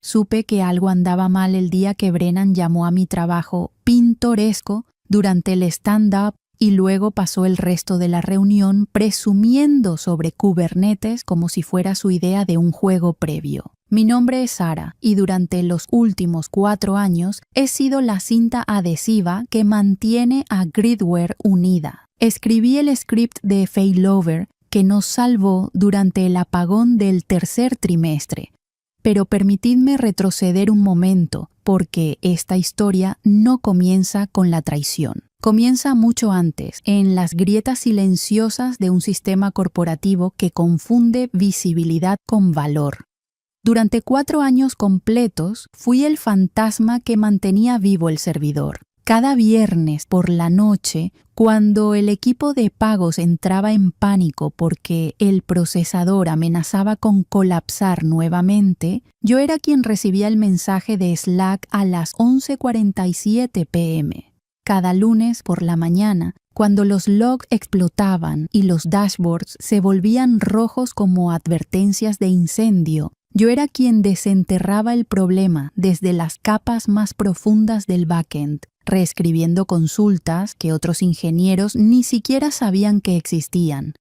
Supe que algo andaba mal el día que Brennan llamó a mi trabajo pintoresco durante el stand-up y luego pasó el resto de la reunión presumiendo sobre Kubernetes como si fuera su idea de un juego previo. Mi nombre es Sara y durante los últimos 4 años he sido la cinta adhesiva que mantiene a Gridware unida. Escribí el script de Failover que nos salvó durante el apagón del tercer trimestre. Pero permitidme retroceder un momento, porque esta historia no comienza con la traición. Comienza mucho antes, en las grietas silenciosas de un sistema corporativo que confunde visibilidad con valor. Durante 4 años completos, fui el fantasma que mantenía vivo el servidor. Cada viernes por la noche, cuando el equipo de pagos entraba en pánico porque el procesador amenazaba con colapsar nuevamente, yo era quien recibía el mensaje de Slack a las 11:47 p.m. Cada lunes por la mañana, cuando los logs explotaban y los dashboards se volvían rojos como advertencias de incendio, yo era quien desenterraba el problema desde las capas más profundas del backend, reescribiendo consultas que otros ingenieros ni siquiera sabían que existían.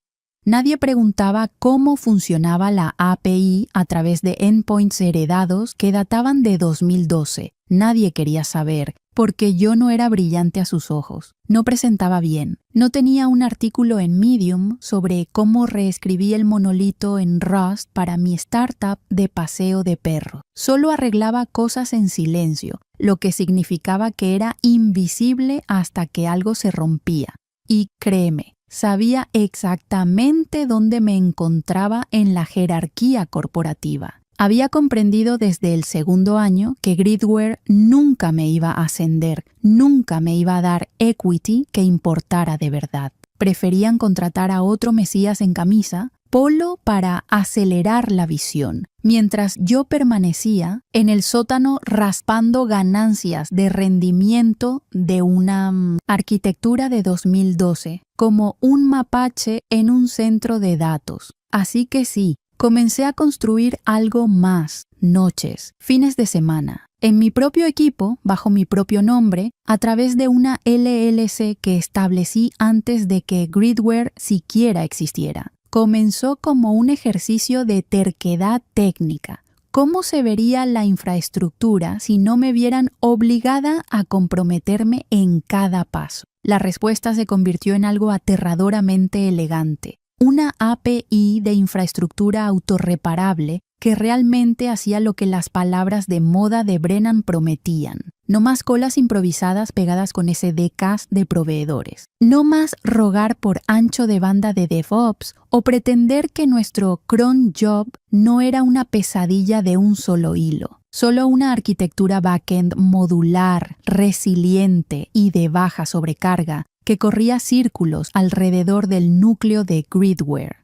Nadie preguntaba cómo funcionaba la API a través de endpoints heredados que databan de 2012. Nadie quería saber, porque yo no era brillante a sus ojos. No presentaba bien. No tenía un artículo en Medium sobre cómo reescribí el monolito en Rust para mi startup de paseo de perro. Solo arreglaba cosas en silencio, lo que significaba que era invisible hasta que algo se rompía. Y créeme, sabía exactamente dónde me encontraba en la jerarquía corporativa. Había comprendido desde el segundo año que Gridware nunca me iba a ascender, nunca me iba a dar equity que importara de verdad. Preferían contratar a otro mesías en camisa, polo para acelerar la visión, mientras yo permanecía en el sótano raspando ganancias de rendimiento de una arquitectura de 2012, como un mapache en un centro de datos. Así que sí, comencé a construir algo más, noches, fines de semana, en mi propio equipo, bajo mi propio nombre, a través de una LLC que establecí antes de que Gridware siquiera existiera. Comenzó como un ejercicio de terquedad técnica. ¿Cómo se vería la infraestructura si no me vieran obligada a comprometerme en cada paso? La respuesta se convirtió en algo aterradoramente elegante. Una API de infraestructura autorreparable que realmente hacía lo que las palabras de moda de Brennan prometían. No más colas improvisadas pegadas con SDKs de proveedores. No más rogar por ancho de banda de DevOps o pretender que nuestro cron job no era una pesadilla de un solo hilo. Solo una arquitectura backend modular, resiliente y de baja sobrecarga que corría círculos alrededor del núcleo de Gridware.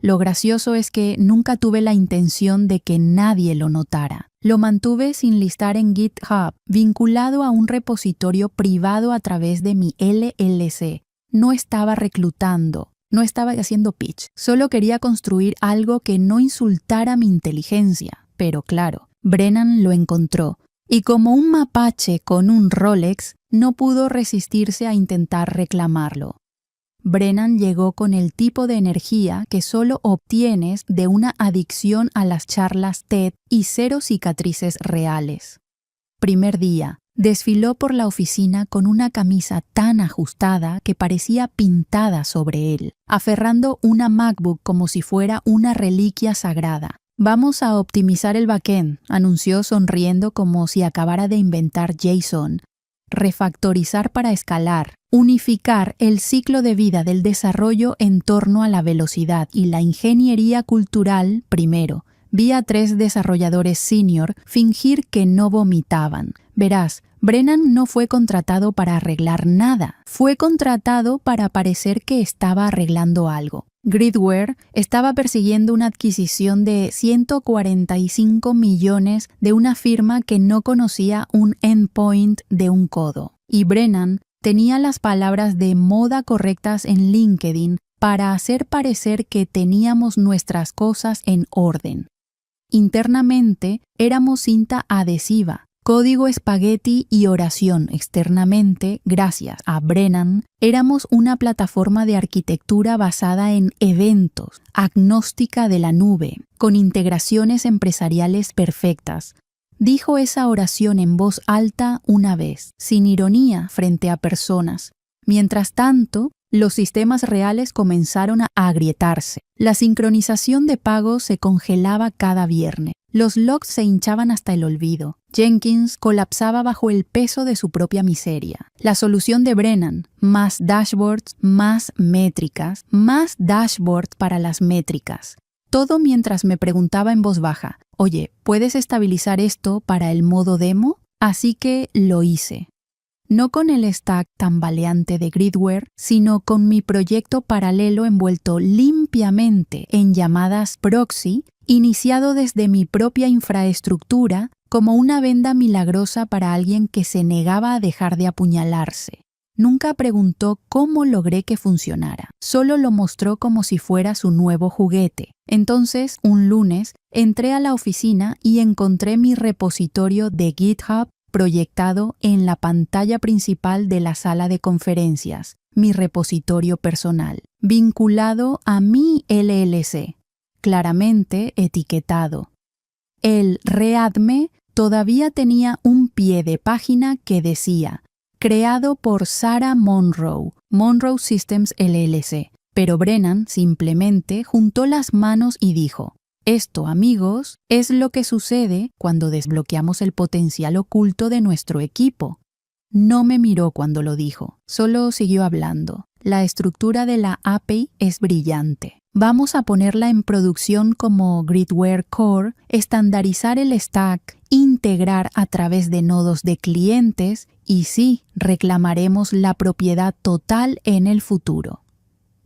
Lo gracioso es que nunca tuve la intención de que nadie lo notara. Lo mantuve sin listar en GitHub, vinculado a un repositorio privado a través de mi LLC. No estaba reclutando, no estaba haciendo pitch. Solo quería construir algo que no insultara mi inteligencia. Pero claro, Brennan lo encontró. Y como un mapache con un Rolex, no pudo resistirse a intentar reclamarlo. Brennan llegó con el tipo de energía que solo obtienes de una adicción a las charlas TED y 0 cicatrices reales. Primer día, desfiló por la oficina con una camisa tan ajustada que parecía pintada sobre él, aferrando una MacBook como si fuera una reliquia sagrada. Vamos a optimizar el backend, anunció sonriendo como si acabara de inventar JSON. Refactorizar para escalar, unificar el ciclo de vida del desarrollo en torno a la velocidad y la ingeniería cultural primero. Vi a 3 desarrolladores senior fingir que no vomitaban. Verás, Brennan no fue contratado para arreglar nada, fue contratado para parecer que estaba arreglando algo. Gridware estaba persiguiendo una adquisición de 145 millones de una firma que no conocía un endpoint de un codo. Y Brennan tenía las palabras de moda correctas en LinkedIn para hacer parecer que teníamos nuestras cosas en orden. Internamente éramos cinta adhesiva, código espagueti y oración. Externamente, gracias a Brennan, éramos una plataforma de arquitectura basada en eventos, agnóstica de la nube, con integraciones empresariales perfectas. Dijo esa oración en voz alta una vez, sin ironía frente a personas. Mientras tanto, los sistemas reales comenzaron a agrietarse. La sincronización de pagos se congelaba cada viernes. Los logs se hinchaban hasta el olvido. Jenkins colapsaba bajo el peso de su propia miseria. La solución de Brennan: más dashboards, más métricas, más dashboards para las métricas. Todo mientras me preguntaba en voz baja: oye, ¿puedes estabilizar esto para el modo demo? Así que lo hice. No con el stack tambaleante de Gridware, sino con mi proyecto paralelo envuelto limpiamente en llamadas proxy, iniciado desde mi propia infraestructura como una venda milagrosa para alguien que se negaba a dejar de apuñalarse. Nunca preguntó cómo logré que funcionara, solo lo mostró como si fuera su nuevo juguete. Entonces, un lunes, entré a la oficina y encontré mi repositorio de GitHub proyectado en la pantalla principal de la sala de conferencias, mi repositorio personal, vinculado a mi LLC, claramente etiquetado. El README todavía tenía un pie de página que decía: creado por Sarah Monroe, Monroe Systems LLC, pero Brennan simplemente juntó las manos y dijo: esto, amigos, es lo que sucede cuando desbloqueamos el potencial oculto de nuestro equipo. No me miró cuando lo dijo, solo siguió hablando. La estructura de la API es brillante. Vamos a ponerla en producción como Gridware Core, estandarizar el stack, integrar a través de nodos de clientes y sí, reclamaremos la propiedad total en el futuro.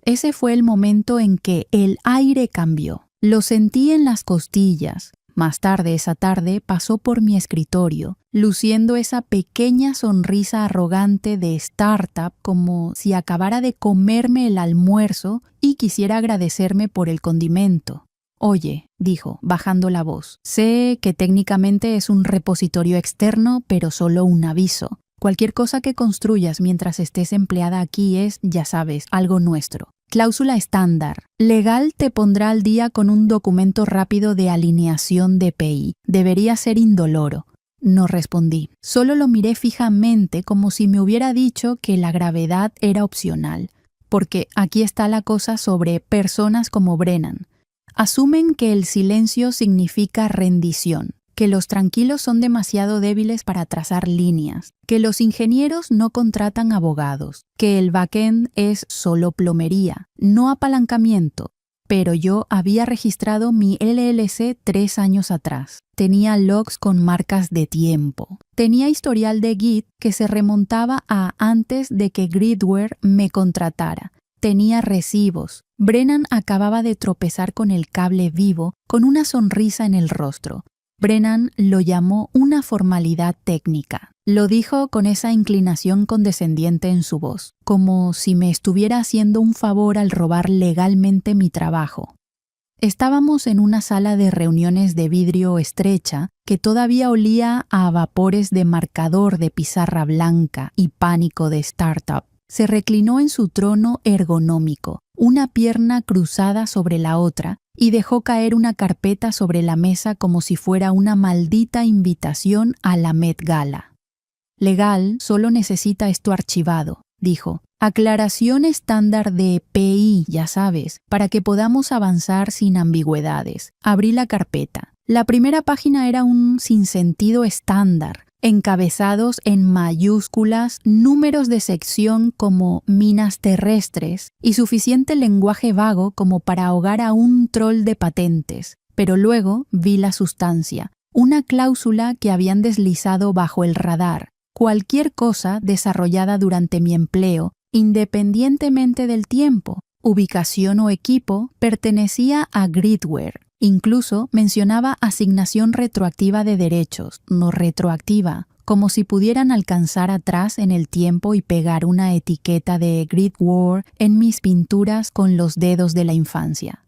Ese fue el momento en que el aire cambió. Lo sentí en las costillas. Más tarde esa tarde pasó por mi escritorio, luciendo esa pequeña sonrisa arrogante de startup como si acabara de comerme el almuerzo y quisiera agradecerme por el condimento. Oye, dijo, bajando la voz, sé que técnicamente es un repositorio externo, pero solo un aviso. Cualquier cosa que construyas mientras estés empleada aquí es, ya sabes, algo nuestro. Cláusula estándar. Legal te pondrá al día con un documento rápido de alineación de PI. Debería ser indoloro. No respondí. Solo lo miré fijamente como si me hubiera dicho que la gravedad era opcional. Porque aquí está la cosa sobre personas como Brennan. Asumen que el silencio significa rendición, que los tranquilos son demasiado débiles para trazar líneas, que los ingenieros no contratan abogados, que el backend es solo plomería, no apalancamiento. Pero yo había registrado mi LLC 3 años atrás. Tenía logs con marcas de tiempo. Tenía historial de Git que se remontaba a antes de que Gridware me contratara. Tenía recibos. Brennan acababa de tropezar con el cable vivo con una sonrisa en el rostro. Brennan lo llamó una formalidad técnica. Lo dijo con esa inclinación condescendiente en su voz, como si me estuviera haciendo un favor al robar legalmente mi trabajo. Estábamos en una sala de reuniones de vidrio estrecha que todavía olía a vapores de marcador de pizarra blanca y pánico de startup. Se reclinó en su trono ergonómico, una pierna cruzada sobre la otra, y dejó caer una carpeta sobre la mesa como si fuera una maldita invitación a la Met Gala. Legal solo necesita esto archivado, dijo. Aclaración estándar de PI, ya sabes, para que podamos avanzar sin ambigüedades. Abrí la carpeta. La primera página era un sinsentido estándar, encabezados en mayúsculas, números de sección como minas terrestres y suficiente lenguaje vago como para ahogar a un troll de patentes. Pero luego vi la sustancia, una cláusula que habían deslizado bajo el radar. Cualquier cosa desarrollada durante mi empleo, independientemente del tiempo, ubicación o equipo, pertenecía a Gridware. Incluso mencionaba asignación retroactiva de derechos, no retroactiva, como si pudieran alcanzar atrás en el tiempo y pegar una etiqueta de Gridware en mis pinturas con los dedos de la infancia.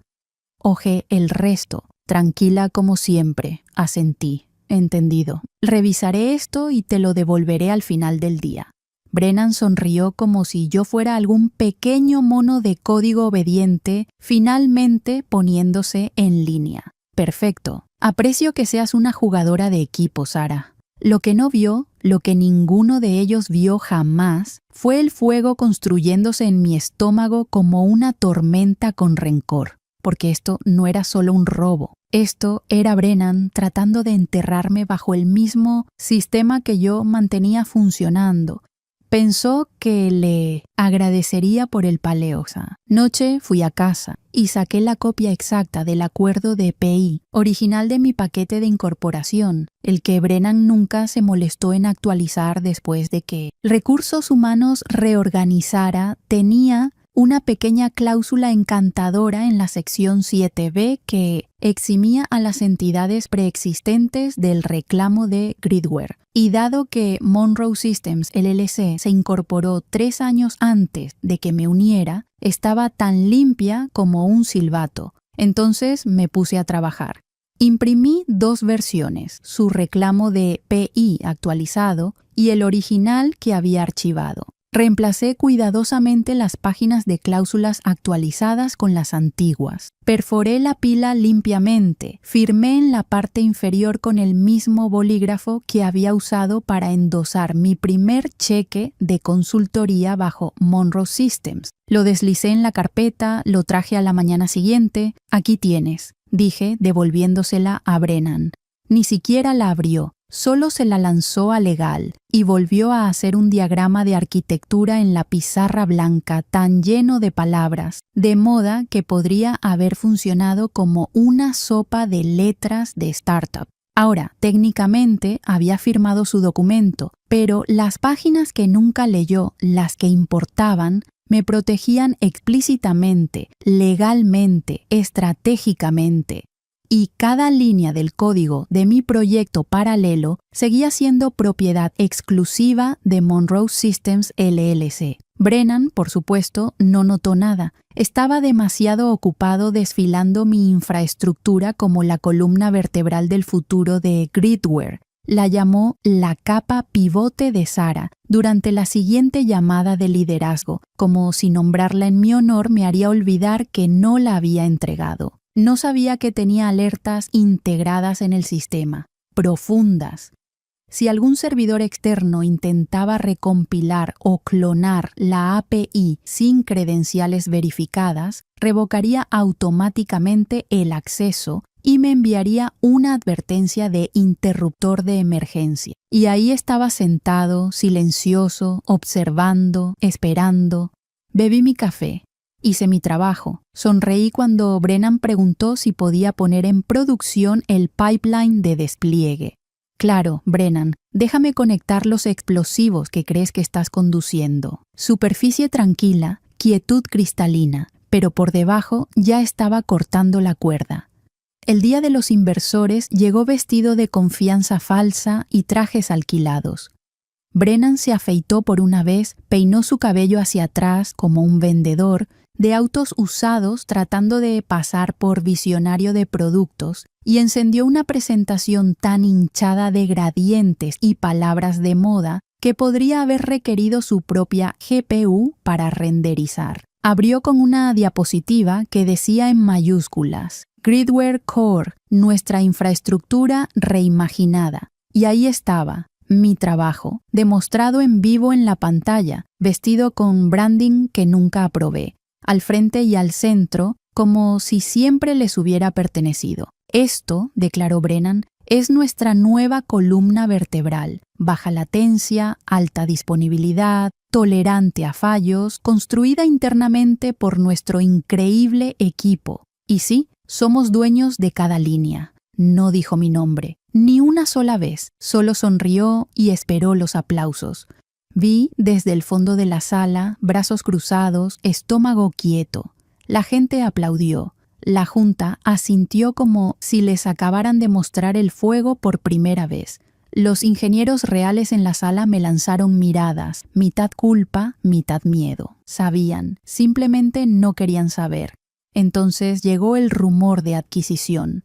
Ojé el resto. Tranquila como siempre, asentí. Entendido. Revisaré esto y te lo devolveré al final del día. Brennan sonrió como si yo fuera algún pequeño mono de código obediente, finalmente poniéndose en línea. Perfecto. Aprecio que seas una jugadora de equipo, Sara. Lo que no vio, lo que ninguno de ellos vio jamás, fue el fuego construyéndose en mi estómago como una tormenta con rencor. Porque esto no era solo un robo. Esto era Brennan tratando de enterrarme bajo el mismo sistema que yo mantenía funcionando. Pensó que le agradecería por el paleo. Noche fui a casa y saqué la copia exacta del acuerdo de EPI, original de mi paquete de incorporación, el que Brennan nunca se molestó en actualizar después de que Recursos Humanos reorganizara. Tenía una pequeña cláusula encantadora en la sección 7b que eximía a las entidades preexistentes del reclamo de Gridware. Y dado que Monroe Systems LLC se incorporó 3 años antes de que me uniera, estaba tan limpia como un silbato. Entonces me puse a trabajar. Imprimí 2 versiones, su reclamo de PI actualizado y el original que había archivado. Reemplacé cuidadosamente las páginas de cláusulas actualizadas con las antiguas. Perforé la pila limpiamente. Firmé en la parte inferior con el mismo bolígrafo que había usado para endosar mi primer cheque de consultoría bajo Monroe Systems. Lo deslicé en la carpeta, lo traje a la mañana siguiente. Aquí tienes, dije, devolviéndosela a Brennan. Ni siquiera la abrió. Solo se la lanzó a Legal y volvió a hacer un diagrama de arquitectura en la pizarra blanca tan lleno de palabras, de modo que podría haber funcionado como una sopa de letras de startup. Ahora, técnicamente había firmado su documento, pero las páginas que nunca leyó, las que importaban, me protegían explícitamente, legalmente, estratégicamente. Y cada línea del código de mi proyecto paralelo seguía siendo propiedad exclusiva de Monroe Systems LLC. Brennan, por supuesto, no notó nada. Estaba demasiado ocupado desfilando mi infraestructura como la columna vertebral del futuro de Gridware. La llamó la capa pivote de Sara durante la siguiente llamada de liderazgo, como si nombrarla en mi honor me haría olvidar que no la había entregado. No sabía que tenía alertas integradas en el sistema, profundas. Si algún servidor externo intentaba recompilar o clonar la API sin credenciales verificadas, revocaría automáticamente el acceso y me enviaría una advertencia de interruptor de emergencia. Y ahí estaba sentado, silencioso, observando, esperando. Bebí mi café. Hice mi trabajo. Sonreí cuando Brennan preguntó si podía poner en producción el pipeline de despliegue. Claro, Brennan, déjame conectar los explosivos que crees que estás conduciendo. Superficie tranquila, quietud cristalina, pero por debajo ya estaba cortando la cuerda. El día de los inversores llegó vestido de confianza falsa y trajes alquilados. Brennan se afeitó por una vez, peinó su cabello hacia atrás como un vendedor de autos usados tratando de pasar por visionario de productos y encendió una presentación tan hinchada de gradientes y palabras de moda que podría haber requerido su propia GPU para renderizar. Abrió con una diapositiva que decía en mayúsculas Gridware Core, nuestra infraestructura reimaginada. Y ahí estaba, mi trabajo, demostrado en vivo en la pantalla, vestido con branding que nunca aprobé, al frente y al centro, como si siempre les hubiera pertenecido. Esto, declaró Brennan, es nuestra nueva columna vertebral, baja latencia, alta disponibilidad, tolerante a fallos, construida internamente por nuestro increíble equipo. Y sí, somos dueños de cada línea. No dijo mi nombre, ni una sola vez, solo sonrió y esperó los aplausos. Vi desde el fondo de la sala, brazos cruzados, estómago quieto. La gente aplaudió. La junta asintió como si les acabaran de mostrar el fuego por primera vez. Los ingenieros reales en la sala me lanzaron miradas, mitad culpa, mitad miedo. Sabían, simplemente no querían saber. Entonces llegó el rumor de adquisición.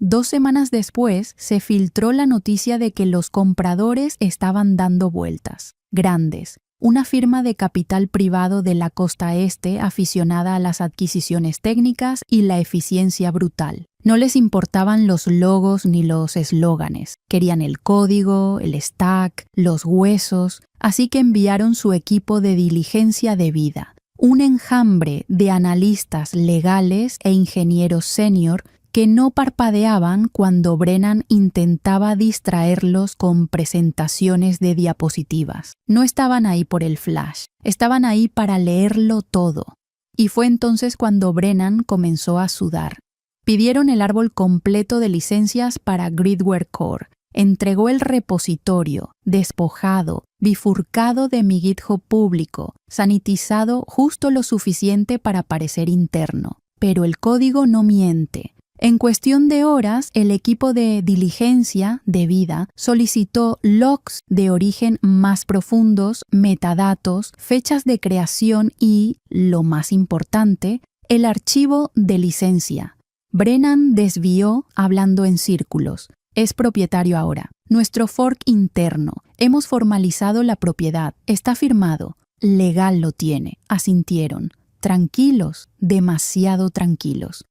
2 semanas después se filtró la noticia de que los compradores estaban dando vueltas. Grandes, una firma de capital privado de la costa este aficionada a las adquisiciones técnicas y la eficiencia brutal. No les importaban los logos ni los eslóganes. Querían el código, el stack, los huesos, así que enviaron su equipo de diligencia debida. Un enjambre de analistas legales e ingenieros senior que no parpadeaban cuando Brennan intentaba distraerlos con presentaciones de diapositivas. No estaban ahí por el flash, estaban ahí para leerlo todo. Y fue entonces cuando Brennan comenzó a sudar. Pidieron el árbol completo de licencias para Gridware Core. Entregó el repositorio, despojado, bifurcado de mi GitHub público, sanitizado justo lo suficiente para parecer interno. Pero el código no miente. En cuestión de horas, el equipo de diligencia debida solicitó logs de origen más profundos, metadatos, fechas de creación y, lo más importante, el archivo de licencia. Brennan desvió hablando en círculos. Es propietario ahora. Nuestro fork interno. Hemos formalizado la propiedad. Está firmado. Legal lo tiene. Asintieron. Tranquilos, demasiado tranquilos.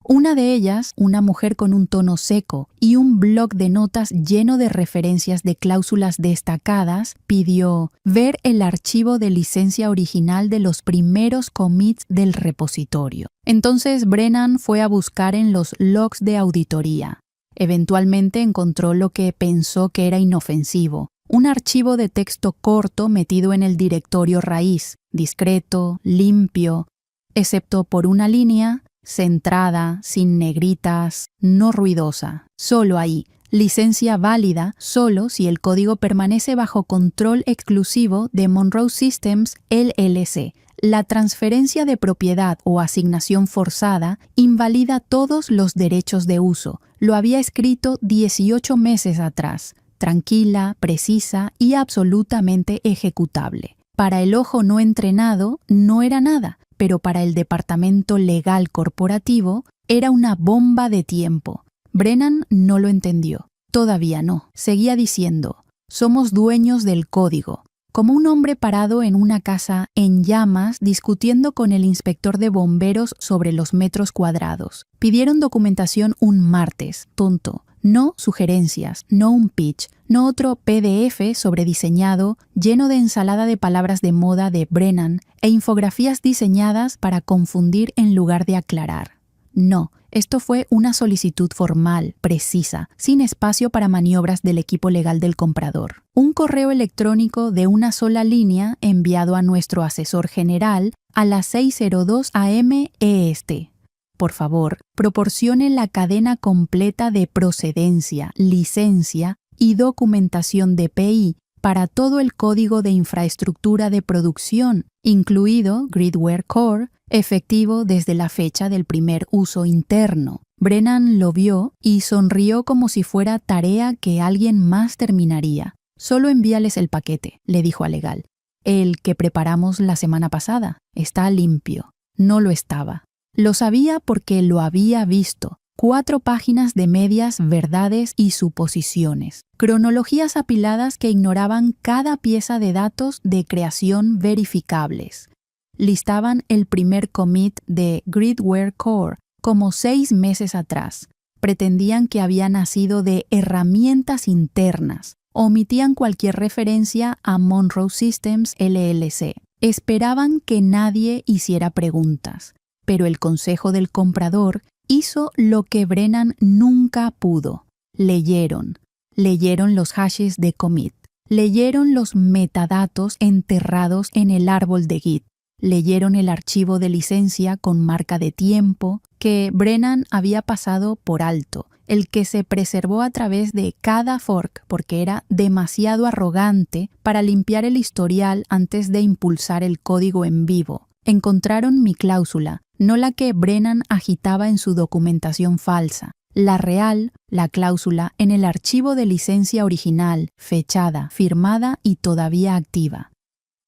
Una de ellas, una mujer con un tono seco y un bloc de notas lleno de referencias de cláusulas destacadas, pidió ver el archivo de licencia original de los primeros commits del repositorio. Entonces Brennan fue a buscar en los logs de auditoría. Eventualmente encontró lo que pensó que era inofensivo, un archivo de texto corto metido en el directorio raíz, discreto, limpio, excepto por una línea, centrada, sin negritas, no ruidosa, solo ahí, licencia válida solo si el código permanece bajo control exclusivo de Monroe Systems LLC. La transferencia de propiedad o asignación forzada invalida todos los derechos de uso. Lo había escrito 18 meses atrás, tranquila, precisa y absolutamente ejecutable. Para el ojo no entrenado no era nada, pero para el departamento legal corporativo era una bomba de tiempo. Brennan no lo entendió. Todavía no. Seguía diciendo, somos dueños del código. Como un hombre parado en una casa en llamas discutiendo con el inspector de bomberos sobre los metros cuadrados. Pidieron documentación un martes, tonto. No sugerencias, no un pitch, no otro PDF sobrediseñado lleno de ensalada de palabras de moda de Brennan e infografías diseñadas para confundir en lugar de aclarar. No, esto fue una solicitud formal, precisa, sin espacio para maniobras del equipo legal del comprador. Un correo electrónico de una sola línea enviado a nuestro asesor general a las 6:02 am EST. Por favor, proporcione la cadena completa de procedencia, licencia y documentación de PI para todo el código de infraestructura de producción, incluido Gridware Core, efectivo desde la fecha del primer uso interno. Brennan lo vio y sonrió como si fuera tarea que alguien más terminaría. Solo envíales el paquete, le dijo a legal. El que preparamos la semana pasada está limpio. No lo estaba. Lo sabía porque lo había visto. 4 páginas de medias verdades y suposiciones. Cronologías apiladas que ignoraban cada pieza de datos de creación verificables. Listaban el primer commit de Gridware Core como 6 meses atrás. Pretendían que había nacido de herramientas internas. Omitían cualquier referencia a Monroe Systems LLC. Esperaban que nadie hiciera preguntas. Pero el consejo del comprador hizo lo que Brennan nunca pudo. Leyeron los hashes de commit. Leyeron los metadatos enterrados en el árbol de Git. Leyeron el archivo de licencia con marca de tiempo que Brennan había pasado por alto, el que se preservó a través de cada fork porque era demasiado arrogante para limpiar el historial antes de impulsar el código en vivo. Encontraron mi cláusula, no la que Brennan agitaba en su documentación falsa. La real, la cláusula, en el archivo de licencia original, fechada, firmada y todavía activa.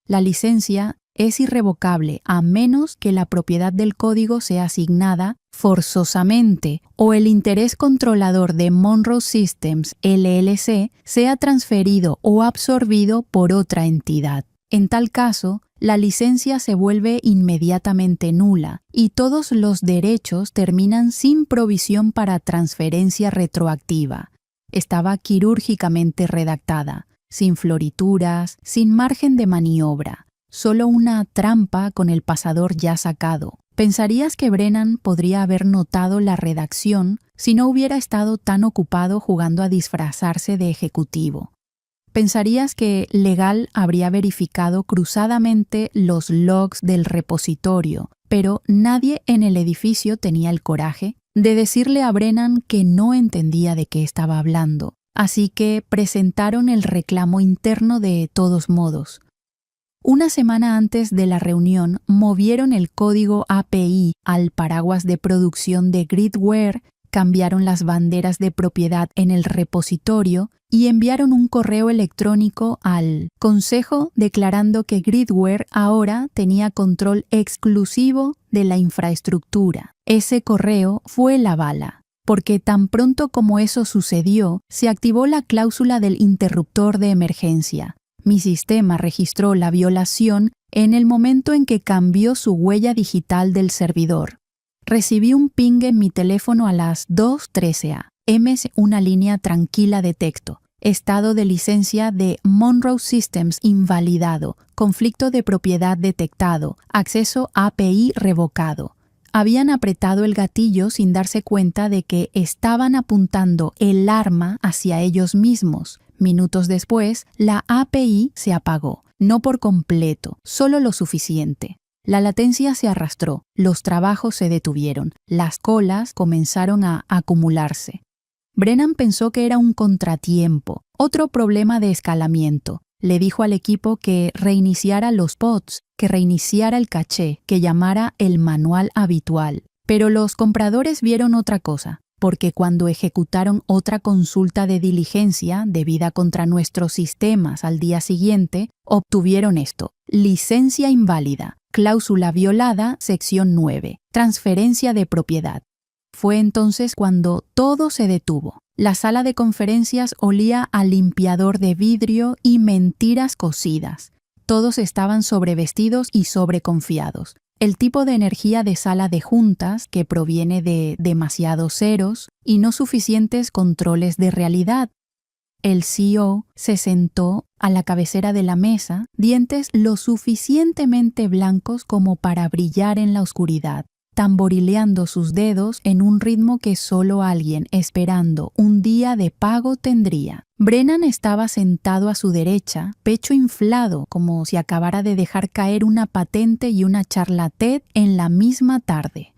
La licencia es irrevocable a menos que la propiedad del código sea asignada forzosamente o el interés controlador de Monroe Systems LLC sea transferido o absorbido por otra entidad. En tal caso, la licencia se vuelve inmediatamente nula y todos los derechos terminan sin provisión para transferencia retroactiva. Estaba quirúrgicamente redactada, sin florituras, sin margen de maniobra, solo una trampa con el pasador ya sacado. Pensarías que Brennan podría haber notado la redacción si no hubiera estado tan ocupado jugando a disfrazarse de ejecutivo. Pensarías que Legal habría verificado cruzadamente los logs del repositorio, pero nadie en el edificio tenía el coraje de decirle a Brennan que no entendía de qué estaba hablando, así que presentaron el reclamo interno de todos modos. Una semana antes de la reunión, movieron el código API al paraguas de producción de Gridware, cambiaron las banderas de propiedad en el repositorio y enviaron un correo electrónico al consejo declarando que Gridware ahora tenía control exclusivo de la infraestructura. Ese correo fue la bala, porque tan pronto como eso sucedió, se activó la cláusula del interruptor de emergencia. Mi sistema registró la violación en el momento en que cambió su huella digital del servidor. Recibí un ping en mi teléfono a las 2:13 am, una línea tranquila de texto. Estado de licencia de Monroe Systems invalidado, conflicto de propiedad detectado, acceso API revocado. Habían apretado el gatillo sin darse cuenta de que estaban apuntando el arma hacia ellos mismos. Minutos después, la API se apagó, no por completo, solo lo suficiente. La latencia se arrastró, los trabajos se detuvieron, las colas comenzaron a acumularse. Brennan pensó que era un contratiempo, otro problema de escalamiento. Le dijo al equipo que reiniciara los pods, que reiniciara el caché, que llamara el manual habitual. Pero los compradores vieron otra cosa, porque cuando ejecutaron otra consulta de diligencia debida contra nuestros sistemas al día siguiente, obtuvieron esto: licencia inválida, cláusula violada, sección 9, transferencia de propiedad. Fue entonces cuando todo se detuvo. La sala de conferencias olía a limpiador de vidrio y mentiras cocidas. Todos estaban sobrevestidos y sobreconfiados. El tipo de energía de sala de juntas que proviene de demasiados ceros y no suficientes controles de realidad. El CEO se sentó a la cabecera de la mesa, dientes lo suficientemente blancos como para brillar en la oscuridad, tamborileando sus dedos en un ritmo que solo alguien esperando un día de pago tendría. Brennan estaba sentado a su derecha, pecho inflado, como si acabara de dejar caer una patente y una charla TED en la misma tarde.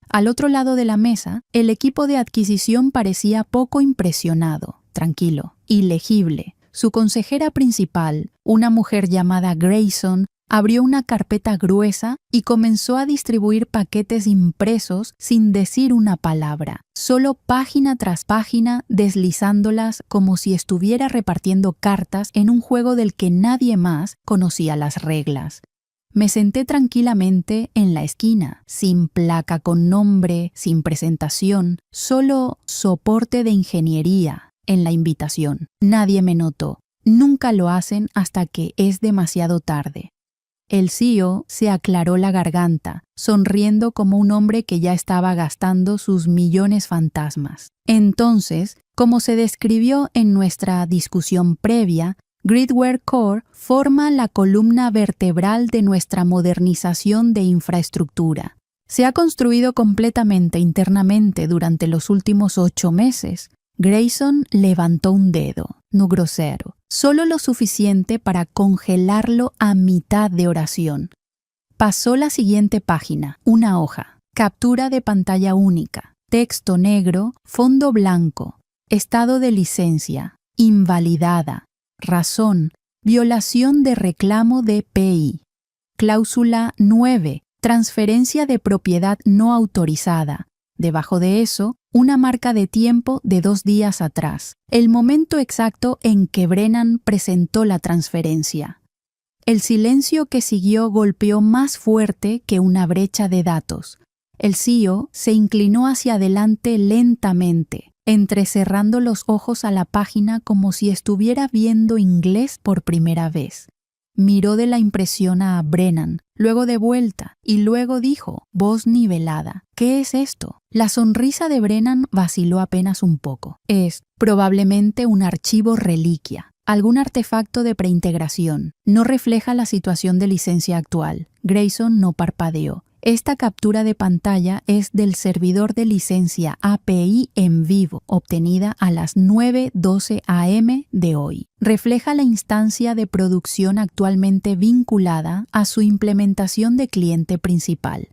Al otro lado de la mesa, el equipo de adquisición parecía poco impresionado, tranquilo, ilegible. Su consejera principal, una mujer llamada Grayson, abrió una carpeta gruesa y comenzó a distribuir paquetes impresos sin decir una palabra, solo página tras página deslizándolas como si estuviera repartiendo cartas en un juego del que nadie más conocía las reglas. Me senté tranquilamente en la esquina, sin placa con nombre, sin presentación, solo soporte de ingeniería en la invitación. Nadie me notó. Nunca lo hacen hasta que es demasiado tarde. El CEO se aclaró la garganta, sonriendo como un hombre que ya estaba gastando sus millones fantasmas. Entonces, como se describió en nuestra discusión previa, Gridware Core forma la columna vertebral de nuestra modernización de infraestructura. Se ha construido completamente internamente durante los últimos 8 meses. Grayson levantó un dedo, no grosero, solo lo suficiente para congelarlo a mitad de oración. Pasó la siguiente página, una hoja, captura de pantalla única, texto negro, fondo blanco, estado de licencia, invalidada, razón, violación de reclamo de PI. Cláusula 9, transferencia de propiedad no autorizada. Debajo de eso, una marca de tiempo de 2 días atrás, el momento exacto en que Brennan presentó la transferencia. El silencio que siguió golpeó más fuerte que una brecha de datos. El CEO se inclinó hacia adelante lentamente, entrecerrando los ojos a la página como si estuviera viendo inglés por primera vez. Miró de la impresión a Brennan, luego de vuelta, y luego dijo, voz nivelada, ¿qué es esto? La sonrisa de Brennan vaciló apenas un poco. Es probablemente un archivo reliquia, algún artefacto de preintegración. No refleja la situación de licencia actual. Grayson no parpadeó. Esta captura de pantalla es del servidor de licencia API en vivo, obtenida a las 9:12 am de hoy. Refleja la instancia de producción actualmente vinculada a su implementación de cliente principal.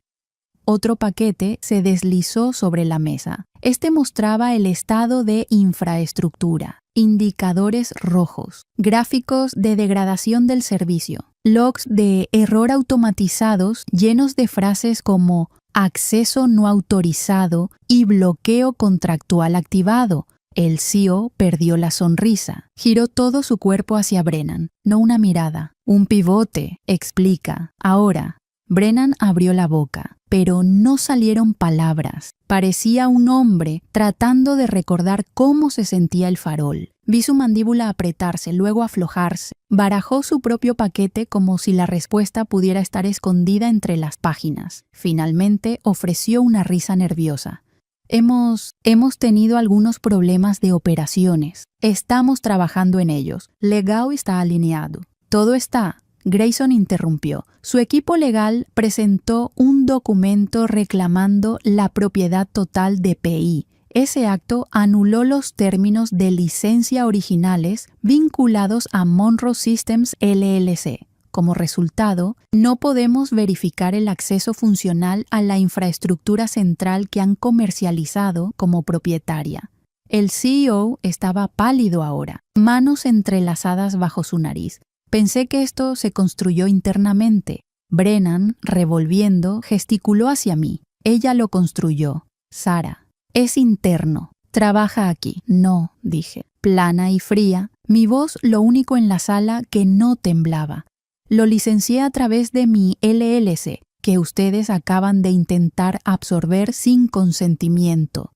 Otro paquete se deslizó sobre la mesa. Este mostraba el estado de infraestructura, indicadores rojos, gráficos de degradación del servicio, logs de error automatizados llenos de frases como acceso no autorizado y bloqueo contractual activado. El CEO perdió la sonrisa. Giró todo su cuerpo hacia Brennan, no una mirada. Un pivote, explica. Ahora. Brennan abrió la boca, pero no salieron palabras. Parecía un hombre tratando de recordar cómo se sentía el farol. Vi su mandíbula apretarse, luego aflojarse. Barajó su propio paquete como si la respuesta pudiera estar escondida entre las páginas. Finalmente ofreció una risa nerviosa. Hemos tenido algunos problemas de operaciones. Estamos trabajando en ellos. Legao está alineado. Todo está. Grayson interrumpió. Su equipo legal presentó un documento reclamando la propiedad total de PI. Ese acto anuló los términos de licencia originales vinculados a Monroe Systems LLC. Como resultado, no podemos verificar el acceso funcional a la infraestructura central que han comercializado como propietaria. El CEO estaba pálido ahora, manos entrelazadas bajo su nariz. Pensé que esto se construyó internamente. Brennan, revolviendo, gesticuló hacia mí. Ella lo construyó. Sara. Es interno. Trabaja aquí. No, dije. Plana y fría. Mi voz lo único en la sala que no temblaba. Lo licencié a través de mi LLC, que ustedes acaban de intentar absorber sin consentimiento.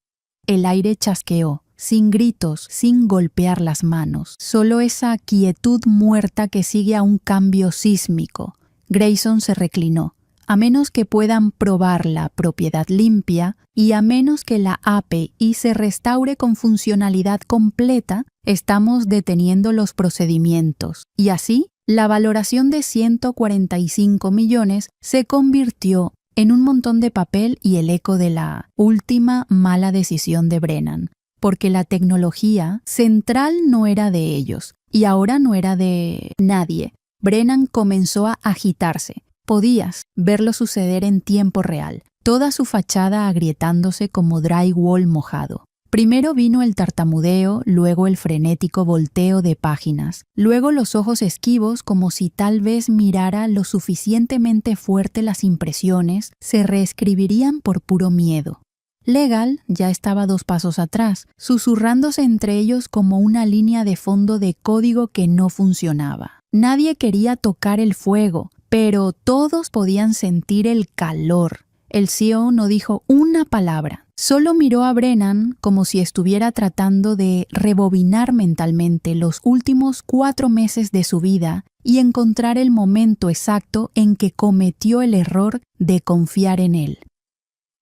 El aire chasqueó. Sin gritos, sin golpear las manos, solo esa quietud muerta que sigue a un cambio sísmico. Grayson se reclinó. A menos que puedan probar la propiedad limpia y a menos que la API se restaure con funcionalidad completa, estamos deteniendo los procedimientos. Y así, la valoración de 145 millones se convirtió en un montón de papel y el eco de la última mala decisión de Brennan. Porque la tecnología central no era de ellos, y ahora no era de nadie. Brennan comenzó a agitarse. Podías verlo suceder en tiempo real, toda su fachada agrietándose como drywall mojado. Primero vino el tartamudeo, luego el frenético volteo de páginas, luego los ojos esquivos como si tal vez mirara lo suficientemente fuerte las impresiones, se reescribirían por puro miedo. Legal ya estaba 2 pasos atrás, susurrándose entre ellos como una línea de fondo de código que no funcionaba. Nadie quería tocar el fuego, pero todos podían sentir el calor. El CEO no dijo una palabra, solo miró a Brennan como si estuviera tratando de rebobinar mentalmente los últimos 4 meses de su vida y encontrar el momento exacto en que cometió el error de confiar en él.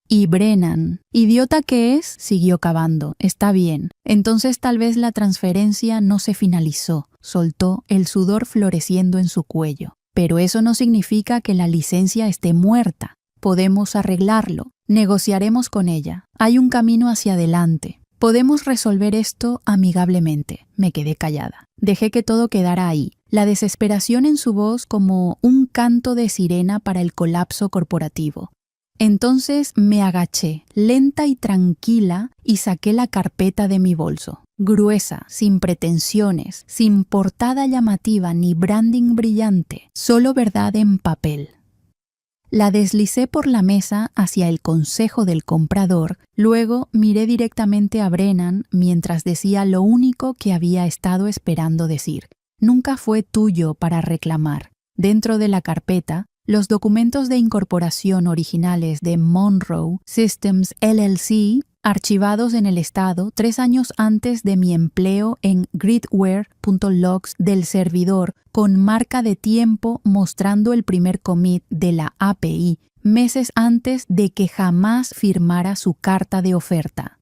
Y Brennan, idiota que es, siguió cavando. Está bien. Entonces tal vez la transferencia no se finalizó. Soltó, el sudor floreciendo en su cuello. Pero eso no significa que la licencia esté muerta. Podemos arreglarlo. Negociaremos con ella. Hay un camino hacia adelante. Podemos resolver esto amigablemente. Me quedé callada. Dejé que todo quedara ahí. La desesperación en su voz como un canto de sirena para el colapso corporativo. Entonces me agaché, lenta y tranquila, y saqué la carpeta de mi bolso. Gruesa, sin pretensiones, sin portada llamativa ni branding brillante, solo verdad en papel. La deslicé por la mesa hacia el consejo del comprador, luego miré directamente a Brennan mientras decía lo único que había estado esperando decir. Nunca fue tuyo para reclamar. Dentro de la carpeta, los documentos de incorporación originales de Monroe Systems LLC, archivados en el estado 3 años antes de mi empleo en gridware.logs del servidor, con marca de tiempo mostrando el primer commit de la API, meses antes de que jamás firmara su carta de oferta.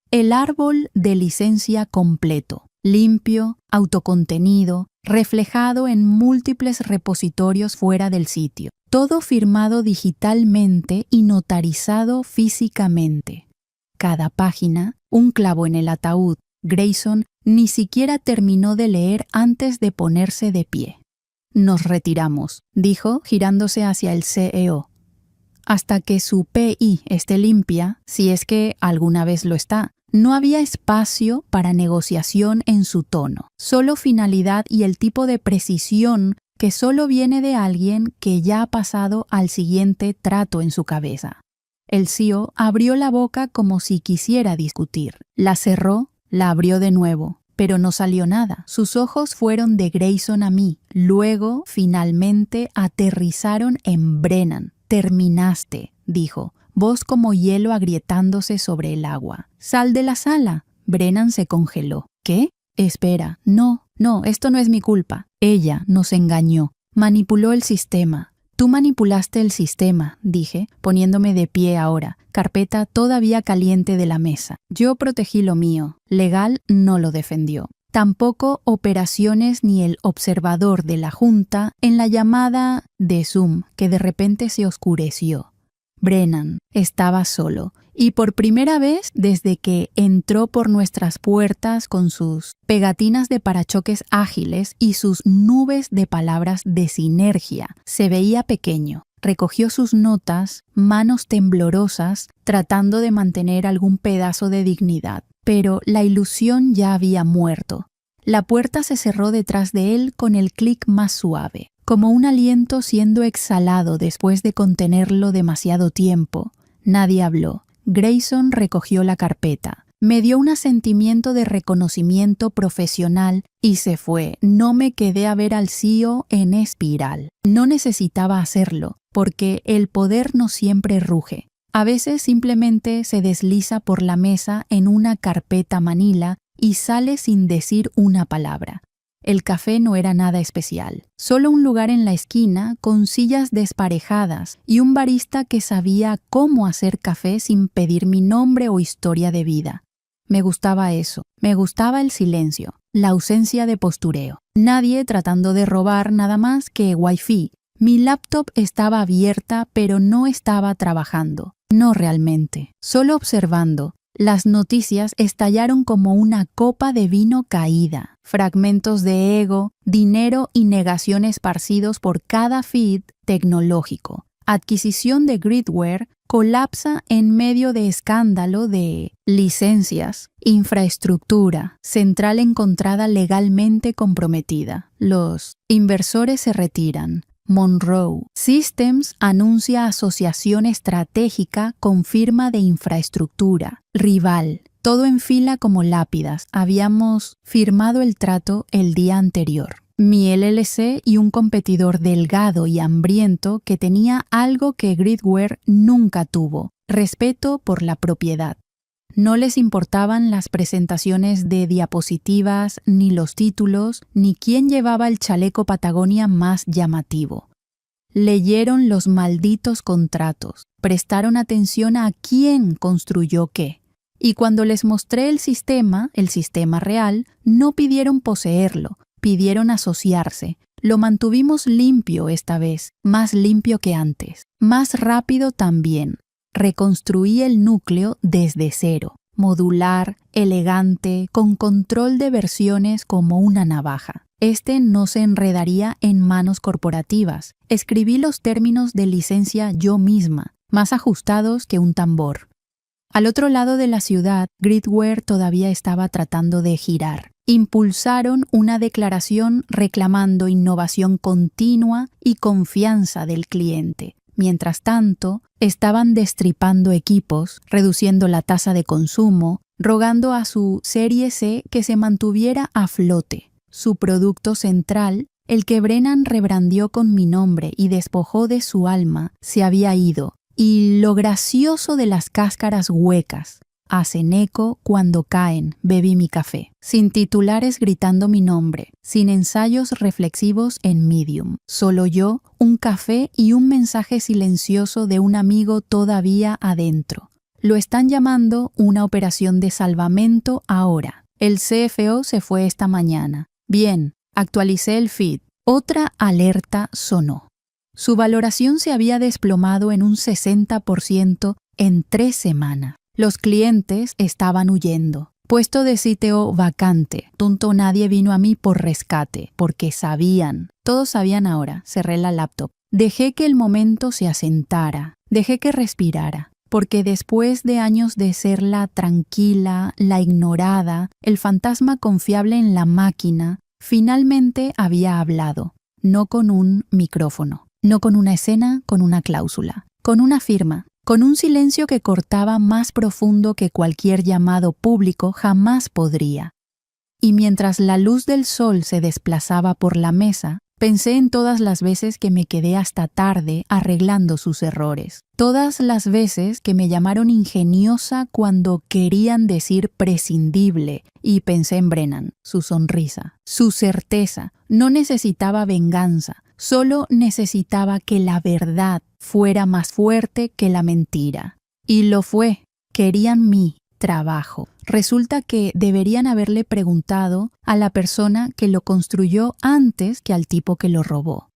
El árbol de licencia completo, limpio, autocontenido, reflejado en múltiples repositorios fuera del sitio. Todo firmado digitalmente y notarizado físicamente. Cada página, un clavo en el ataúd. Grayson ni siquiera terminó de leer antes de ponerse de pie. Nos retiramos, dijo, girándose hacia el CEO. Hasta que su PI esté limpia, si es que alguna vez lo está. No había espacio para negociación en su tono, solo finalidad y el tipo de precisión que solo viene de alguien que ya ha pasado al siguiente trato en su cabeza. El CEO abrió la boca como si quisiera discutir. La cerró, la abrió de nuevo, pero no salió nada. Sus ojos fueron de Grayson a mí. Luego, finalmente, aterrizaron en Brennan. Terminaste, dijo. Voz como hielo agrietándose sobre el agua. «Sal de la sala». Brennan se congeló. «¿Qué? Espera. No, esto no es mi culpa». Ella nos engañó. Manipuló el sistema. «Tú manipulaste el sistema», dije, poniéndome de pie ahora, carpeta todavía caliente de la mesa. Yo protegí lo mío. Legal no lo defendió. Tampoco operaciones ni el observador de la junta en la llamada de Zoom, que de repente se oscureció. Brennan estaba solo, y por primera vez desde que entró por nuestras puertas con sus pegatinas de parachoques ágiles y sus nubes de palabras de sinergia, se veía pequeño. Recogió sus notas, manos temblorosas, tratando de mantener algún pedazo de dignidad. Pero la ilusión ya había muerto. La puerta se cerró detrás de él con el clic más suave. Como un aliento siendo exhalado después de contenerlo demasiado tiempo. Nadie habló. Grayson recogió la carpeta. Me dio un asentimiento de reconocimiento profesional y se fue. No me quedé a ver al CEO en espiral. No necesitaba hacerlo, porque el poder no siempre ruge. A veces simplemente se desliza por la mesa en una carpeta manila y sale sin decir una palabra. El café no era nada especial, solo un lugar en la esquina con sillas desparejadas y un barista que sabía cómo hacer café sin pedir mi nombre o historia de vida. Me gustaba eso, me gustaba el silencio, la ausencia de postureo. Nadie tratando de robar nada más que Wi-Fi. Mi laptop estaba abierta pero no estaba trabajando, no realmente, solo observando. Las noticias estallaron como una copa de vino caída. Fragmentos de ego, dinero y negación esparcidos por cada feed tecnológico. Adquisición de Gridware colapsa en medio de escándalo de licencias, infraestructura, central encontrada legalmente comprometida. Los inversores se retiran. Monroe Systems anuncia asociación estratégica con firma de infraestructura. Rival. Todo en fila como lápidas. Habíamos firmado el trato el día anterior. Mi LLC y un competidor delgado y hambriento que tenía algo que Gridware nunca tuvo. Respeto por la propiedad. No les importaban las presentaciones de diapositivas, ni los títulos, ni quién llevaba el chaleco Patagonia más llamativo. Leyeron los malditos contratos, prestaron atención a quién construyó qué. Y cuando les mostré el sistema real, no pidieron poseerlo, pidieron asociarse. Lo mantuvimos limpio esta vez, más limpio que antes, más rápido también. Reconstruí el núcleo desde cero, modular, elegante, con control de versiones como una navaja. Este no se enredaría en manos corporativas. Escribí los términos de licencia yo misma, más ajustados que un tambor. Al otro lado de la ciudad, Gridware todavía estaba tratando de girar. Impulsaron una declaración reclamando innovación continua y confianza del cliente. Mientras tanto, estaban destripando equipos, reduciendo la tasa de consumo, rogando a su Serie C que se mantuviera a flote. Su producto central, El que Brennan rebrandió con mi nombre y despojó de su alma se había ido, y lo gracioso de las cáscaras huecas hacen eco cuando caen. Bebí mi café, sin titulares gritando mi nombre, sin ensayos reflexivos en Medium. Solo yo, un café y un mensaje silencioso de un amigo todavía adentro. Lo están llamando una operación de salvamento ahora. El CFO se fue esta mañana. Bien, actualicé el feed. Otra alerta sonó. Su valoración se había desplomado en un 60% en 3 semanas. Los clientes estaban huyendo. Puesto de CTO vacante. Nadie vino a mí por rescate, porque sabían. Todos sabían ahora. Cerré la laptop. Dejé que el momento se asentara. Dejé que respirara. Porque después de años de ser la tranquila, la ignorada, el fantasma confiable en la máquina, finalmente había hablado. No con un micrófono. No con una escena, con una cláusula. Con una firma. Con un silencio que cortaba más profundo que cualquier llamado público jamás podría. Y mientras la luz del sol se desplazaba por la mesa, pensé en todas las veces que me quedé hasta tarde arreglando sus errores. Todas las veces que me llamaron ingeniosa cuando querían decir prescindible. Y pensé en Brennan, su sonrisa, su certeza. No necesitaba venganza, solo necesitaba que la verdad fuera más fuerte que la mentira. Y lo fue. Querían mi trabajo. Resulta que deberían haberle preguntado a la persona que lo construyó antes que al tipo que lo robó.